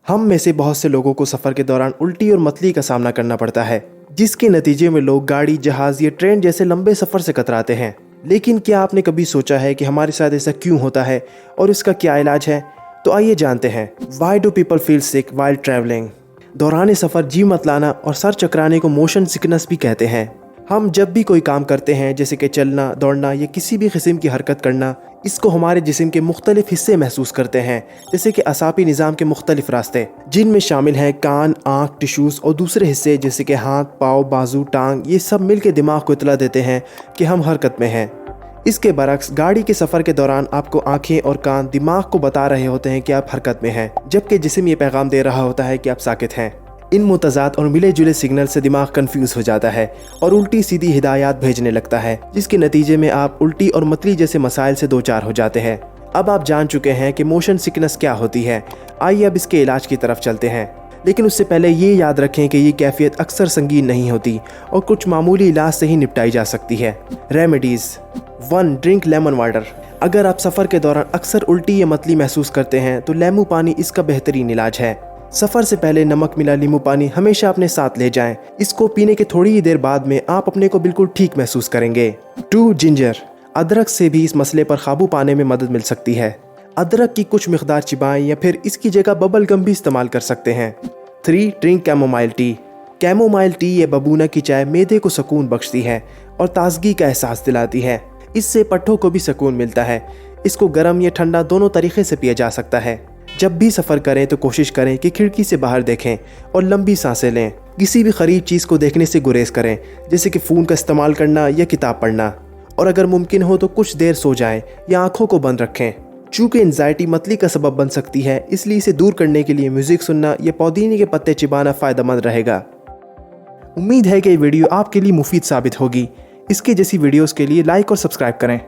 हम में से बहुत से लोगों को सफ़र के दौरान उल्टी और मतली का सामना करना पड़ता है, जिसके नतीजे में लोग गाड़ी, जहाज़ या ट्रेन जैसे लंबे सफ़र से कतराते हैं। लेकिन क्या आपने कभी सोचा है कि हमारे साथ ऐसा क्यों होता है और इसका क्या इलाज है? तो आइए जानते हैं। Why do people feel sick while travelling? दौरान सफ़र जी मतलाना और सर चकराने को मोशन सिकनेस भी कहते हैं। हम जब भी कोई काम करते हैं, जैसे कि चलना, दौड़ना या किसी भी किस्म की हरकत करना, इसको हमारे जिस्म के मुख्तलिफ हिस्से महसूस करते हैं, जैसे कि असाबी निज़ाम के मुख्तलिफ रास्ते, जिनमें शामिल हैं कान, आँख, टिश्यूज़ और दूसरे हिस्से जैसे कि हाथ, पाँव, बाजू, टांग। ये सब मिल के दिमाग को इतला देते हैं कि हम हरकत में हैं। इसके बरक्स गाड़ी के सफ़र के दौरान आपको आँखें और कान दिमाग को बता रहे होते हैं कि आप हरकत में हैं, जबकि जिस्म ये पैगाम दे रहा होता है कि आप साकित हैं। इन मुतज़ाद और मिले जुले सिग्नल से दिमाग कंफ्यूज हो जाता है और उल्टी सीधी हिदायत भेजने लगता है, जिसके नतीजे में आप उल्टी और मतली जैसे मसाइल से दो चार हो जाते हैं। अब आप जान चुके हैं कि मोशन सिकनेस क्या होती है। आइए अब इसके इलाज की तरफ चलते हैं, लेकिन उससे पहले ये याद रखें कि ये कैफियत अक्सर संगीन नहीं होती और कुछ मामूली इलाज से ही निपटाई जा सकती है। रेमेडीज़। 1. Drink lemon water. अगर आप सफ़र के दौरान अक्सर उल्टी या मतली महसूस करते हैं तो लेमू पानी इसका बेहतरीन इलाज है। सफ़र से पहले नमक मिला नींबू पानी हमेशा अपने साथ ले जाएं। इसको पीने के थोड़ी ही देर बाद में आप अपने को बिल्कुल ठीक महसूस करेंगे। 2. जिंजर। अदरक से भी इस मसले पर काबू पाने में मदद मिल सकती है। अदरक की कुछ मिकदार चिबाएं या फिर इसकी जगह बबल गम भी इस्तेमाल कर सकते हैं। 3. Drink chamomile tea. Chamomile tea या बबूना की चाय मैदे को सुकून बख्शती है और ताजगी का एहसास दिलाती है। इससे पट्ठों को भी सुकून मिलता है। इसको गर्म या ठंडा दोनों तरीके से पिया जा सकता है। जब भी सफ़र करें तो कोशिश करें कि खिड़की से बाहर देखें और लंबी सांसें लें। किसी भी ख़रीब चीज़ को देखने से गुरेज करें, जैसे कि फ़ोन का इस्तेमाल करना या किताब पढ़ना। और अगर मुमकिन हो तो कुछ देर सो जाएं या आँखों को बंद रखें। चूँकि एंजाइटी मतली का सबब बन सकती है, इसलिए इसे दूर करने के लिए म्यूज़िक सुनना या पुदीने के पत्ते चिबाना फ़ायदेमंद रहेगा। उम्मीद है कि ये वीडियो आपके लिए मुफीद साबित होगी। इसके जैसी वीडियोज़ के लिए लाइक और सब्सक्राइब करें।